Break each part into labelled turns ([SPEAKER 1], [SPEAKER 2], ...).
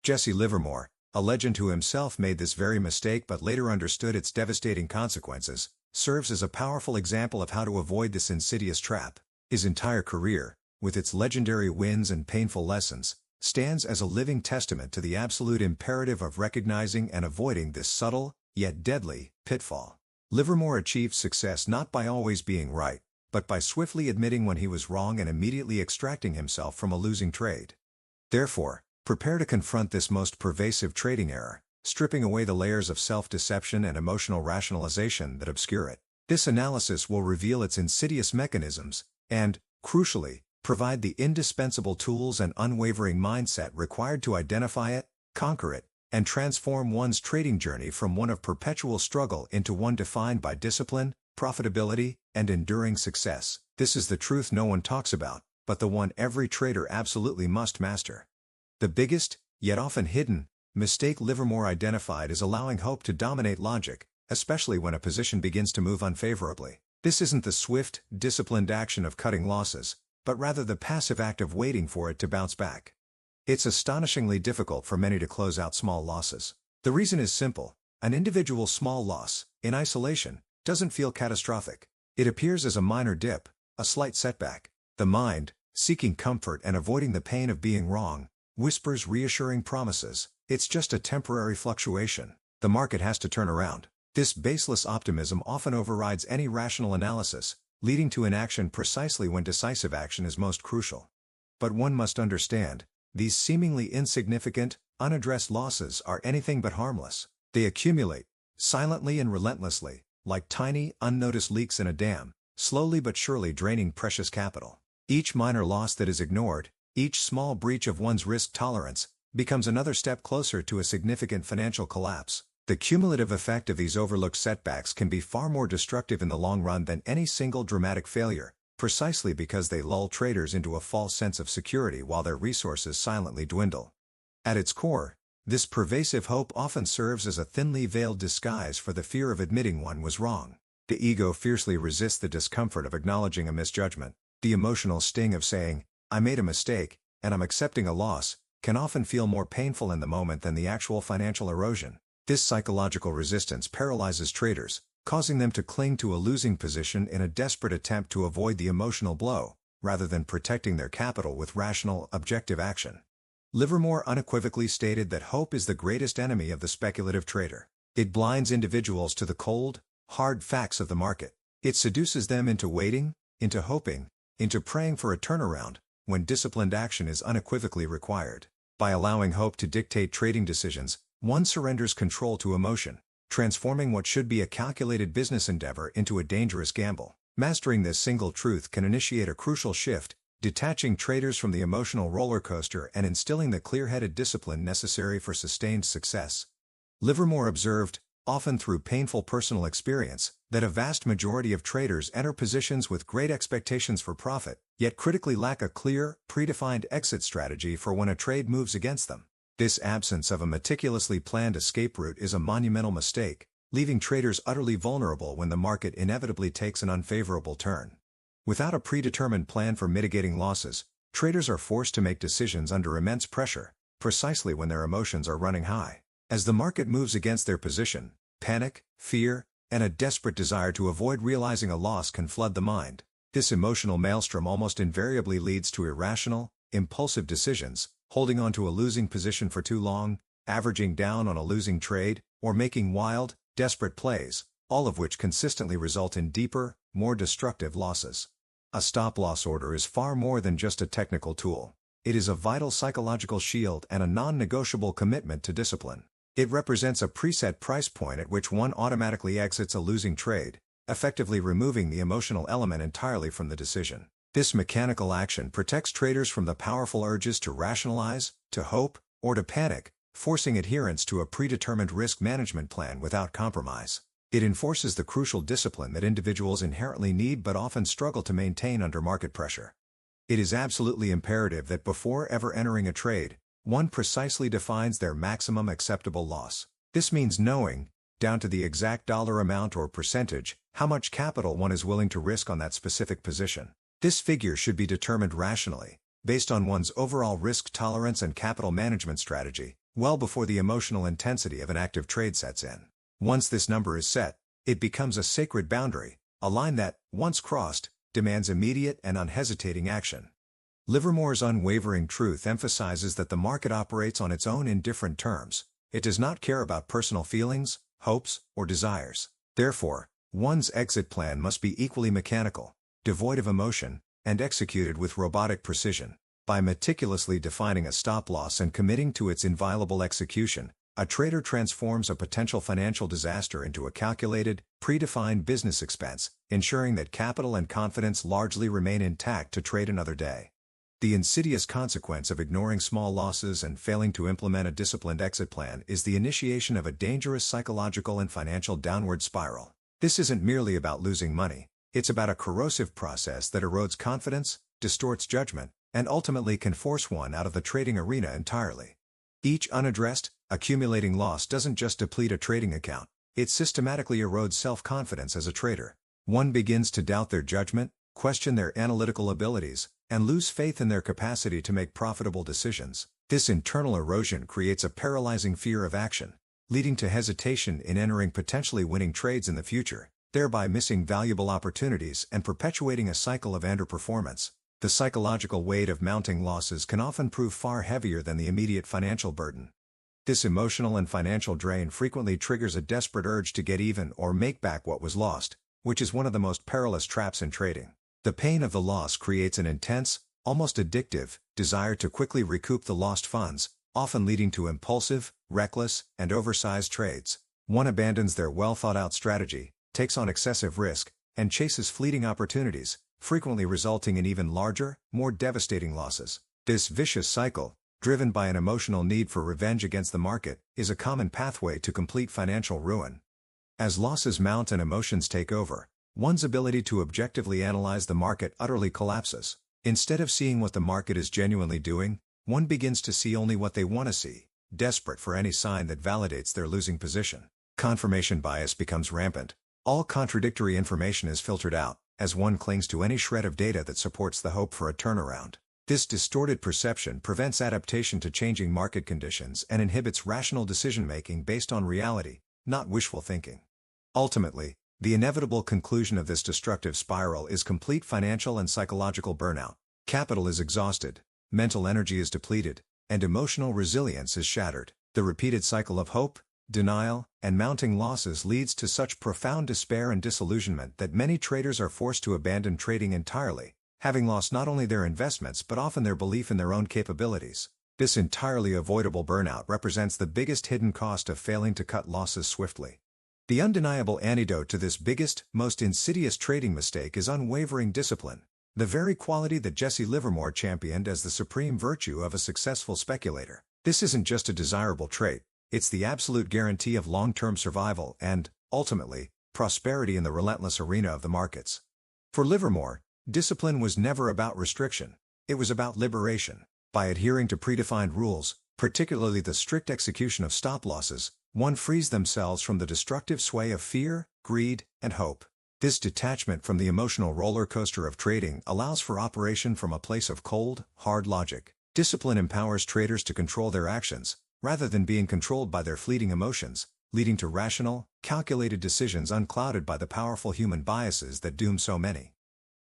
[SPEAKER 1] Jesse Livermore, a legend who himself made this very mistake but later understood its devastating consequences, serves as a powerful example of how to avoid this insidious trap. His entire career, with its legendary wins and painful lessons, stands as a living testament to the absolute imperative of recognizing and avoiding this subtle, yet deadly, pitfall. Livermore achieved success not by always being right, but by swiftly admitting when he was wrong and immediately extracting himself from a losing trade. Therefore, prepare to confront this most pervasive trading error, stripping away the layers of self-deception and emotional rationalization that obscure it. This analysis will reveal its insidious mechanisms and, crucially, provide the indispensable tools and unwavering mindset required to identify it, conquer it, and transform one's trading journey from one of perpetual struggle into one defined by discipline, profitability, and enduring success. This is the truth no one talks about, but the one every trader absolutely must master. The biggest, yet often hidden, mistake Livermore identified is allowing hope to dominate logic, especially when a position begins to move unfavorably. This isn't the swift, disciplined action of cutting losses, but rather the passive act of waiting for it to bounce back. It's astonishingly difficult for many to close out small losses. The reason is simple: an individual small loss, in isolation, doesn't feel catastrophic. It appears as a minor dip, a slight setback. The mind, seeking comfort and avoiding the pain of being wrong, whispers reassuring promises. It's just a temporary fluctuation. The market has to turn around. This baseless optimism often overrides any rational analysis, leading to inaction precisely when decisive action is most crucial. But one must understand, these seemingly insignificant, unaddressed losses are anything but harmless. They accumulate, silently and relentlessly, like tiny, unnoticed leaks in a dam, slowly but surely draining precious capital. Each minor loss that is ignored, each small breach of one's risk tolerance, becomes another step closer to a significant financial collapse. The cumulative effect of these overlooked setbacks can be far more destructive in the long run than any single dramatic failure, precisely because they lull traders into a false sense of security while their resources silently dwindle. At its core, this pervasive hope often serves as a thinly veiled disguise for the fear of admitting one was wrong. The ego fiercely resists the discomfort of acknowledging a misjudgment. The emotional sting of saying, "I made a mistake, and I'm accepting a loss," can often feel more painful in the moment than the actual financial erosion. This psychological resistance paralyzes traders, causing them to cling to a losing position in a desperate attempt to avoid the emotional blow, rather than protecting their capital with rational, objective action. Livermore unequivocally stated that hope is the greatest enemy of the speculative trader. It blinds individuals to the cold, hard facts of the market. It seduces them into waiting, into hoping, into praying for a turnaround, when disciplined action is unequivocally required. By allowing hope to dictate trading decisions, one surrenders control to emotion, transforming what should be a calculated business endeavor into a dangerous gamble. Mastering this single truth can initiate a crucial shift, detaching traders from the emotional roller coaster and instilling the clear-headed discipline necessary for sustained success. Livermore observed, often through painful personal experience, that a vast majority of traders enter positions with great expectations for profit, yet critically lack a clear, predefined exit strategy for when a trade moves against them. This absence of a meticulously planned escape route is a monumental mistake, leaving traders utterly vulnerable when the market inevitably takes an unfavorable turn. Without a predetermined plan for mitigating losses, traders are forced to make decisions under immense pressure, precisely when their emotions are running high. As the market moves against their position, panic, fear, and a desperate desire to avoid realizing a loss can flood the mind. This emotional maelstrom almost invariably leads to irrational, impulsive decisions, holding on to a losing position for too long, averaging down on a losing trade, or making wild, desperate plays, all of which consistently result in deeper, more destructive losses. A stop-loss order is far more than just a technical tool. It is a vital psychological shield and a non-negotiable commitment to discipline. It represents a preset price point at which one automatically exits a losing trade, effectively removing the emotional element entirely from the decision. This mechanical action protects traders from the powerful urges to rationalize, to hope, or to panic, forcing adherence to a predetermined risk management plan without compromise. It enforces the crucial discipline that individuals inherently need but often struggle to maintain under market pressure. It is absolutely imperative that before ever entering a trade, one precisely defines their maximum acceptable loss. This means knowing, down to the exact dollar amount or percentage, how much capital one is willing to risk on that specific position. This figure should be determined rationally, based on one's overall risk tolerance and capital management strategy, well before the emotional intensity of an active trade sets in. Once this number is set, it becomes a sacred boundary, a line that, once crossed, demands immediate and unhesitating action. Livermore's unwavering truth emphasizes that the market operates on its own indifferent terms. It does not care about personal feelings, hopes, or desires. Therefore, one's exit plan must be equally mechanical, devoid of emotion, and executed with robotic precision. By meticulously defining a stop-loss and committing to its inviolable execution, a trader transforms a potential financial disaster into a calculated, predefined business expense, ensuring that capital and confidence largely remain intact to trade another day. The insidious consequence of ignoring small losses and failing to implement a disciplined exit plan is the initiation of a dangerous psychological and financial downward spiral. This isn't merely about losing money, it's about a corrosive process that erodes confidence, distorts judgment, and ultimately can force one out of the trading arena entirely. Each unaddressed, accumulating loss doesn't just deplete a trading account, it systematically erodes self-confidence as a trader. One begins to doubt their judgment, question their analytical abilities, and lose faith in their capacity to make profitable decisions. This internal erosion creates a paralyzing fear of action, leading to hesitation in entering potentially winning trades in the future, thereby missing valuable opportunities and perpetuating a cycle of underperformance. The psychological weight of mounting losses can often prove far heavier than the immediate financial burden. This emotional and financial drain frequently triggers a desperate urge to get even or make back what was lost, which is one of the most perilous traps in trading. The pain of the loss creates an intense, almost addictive, desire to quickly recoup the lost funds, often leading to impulsive, reckless, and oversized trades. One abandons their well-thought-out strategy, takes on excessive risk, and chases fleeting opportunities, frequently resulting in even larger, more devastating losses. This vicious cycle, driven by an emotional need for revenge against the market, is a common pathway to complete financial ruin. As losses mount and emotions take over, one's ability to objectively analyze the market utterly collapses. Instead of seeing what the market is genuinely doing, one begins to see only what they want to see, desperate for any sign that validates their losing position. Confirmation bias becomes rampant. All contradictory information is filtered out, as one clings to any shred of data that supports the hope for a turnaround. This distorted perception prevents adaptation to changing market conditions and inhibits rational decision-making based on reality, not wishful thinking. Ultimately, the inevitable conclusion of this destructive spiral is complete financial and psychological burnout. Capital is exhausted, mental energy is depleted, and emotional resilience is shattered. The repeated cycle of hope, denial, and mounting losses leads to such profound despair and disillusionment that many traders are forced to abandon trading entirely, having lost not only their investments but often their belief in their own capabilities. This entirely avoidable burnout represents the biggest hidden cost of failing to cut losses swiftly. The undeniable antidote to this biggest, most insidious trading mistake is unwavering discipline, the very quality that Jesse Livermore championed as the supreme virtue of a successful speculator. This isn't just a desirable trait, it's the absolute guarantee of long-term survival and, ultimately, prosperity in the relentless arena of the markets. For Livermore, discipline was never about restriction, it was about liberation. By adhering to predefined rules, particularly the strict execution of stop-losses, one frees themselves from the destructive sway of fear, greed, and hope. This detachment from the emotional roller coaster of trading allows for operation from a place of cold, hard logic. Discipline empowers traders to control their actions, rather than being controlled by their fleeting emotions, leading to rational, calculated decisions unclouded by the powerful human biases that doom so many.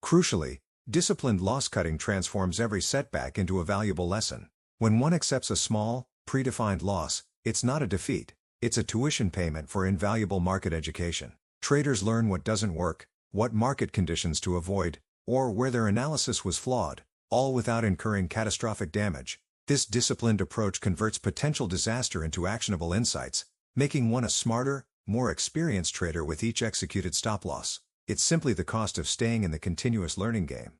[SPEAKER 1] Crucially, disciplined loss-cutting transforms every setback into a valuable lesson. When one accepts a small, predefined loss, it's not a defeat. It's a tuition payment for invaluable market education. Traders learn what doesn't work, what market conditions to avoid, or where their analysis was flawed, all without incurring catastrophic damage. This disciplined approach converts potential disaster into actionable insights, making one a smarter, more experienced trader with each executed stop-loss. It's simply the cost of staying in the continuous learning game.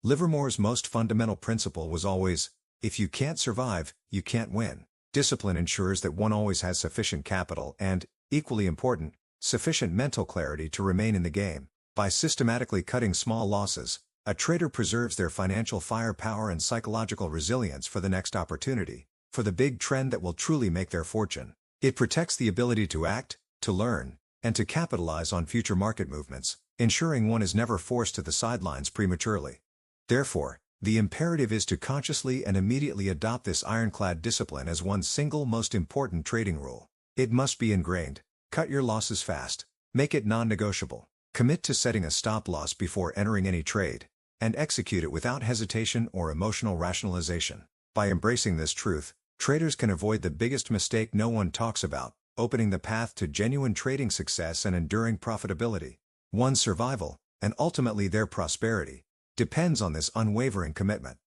[SPEAKER 1] Livermore's most fundamental principle was always, if you can't survive, you can't win. Discipline ensures that one always has sufficient capital and, equally important, sufficient mental clarity to remain in the game. By systematically cutting small losses, a trader preserves their financial firepower and psychological resilience for the next opportunity, for the big trend that will truly make their fortune. It protects the ability to act, to learn, and to capitalize on future market movements, ensuring one is never forced to the sidelines prematurely. Therefore, The imperative is to consciously and immediately adopt this ironclad discipline as one's single most important trading rule. It must be ingrained. Cut your losses fast. Make it non-negotiable. Commit to setting a stop-loss before entering any trade, and execute it without hesitation or emotional rationalization. By embracing this truth, traders can avoid the biggest mistake no one talks about, opening the path to genuine trading success and enduring profitability. One's survival, and ultimately their prosperity, depends on this unwavering commitment.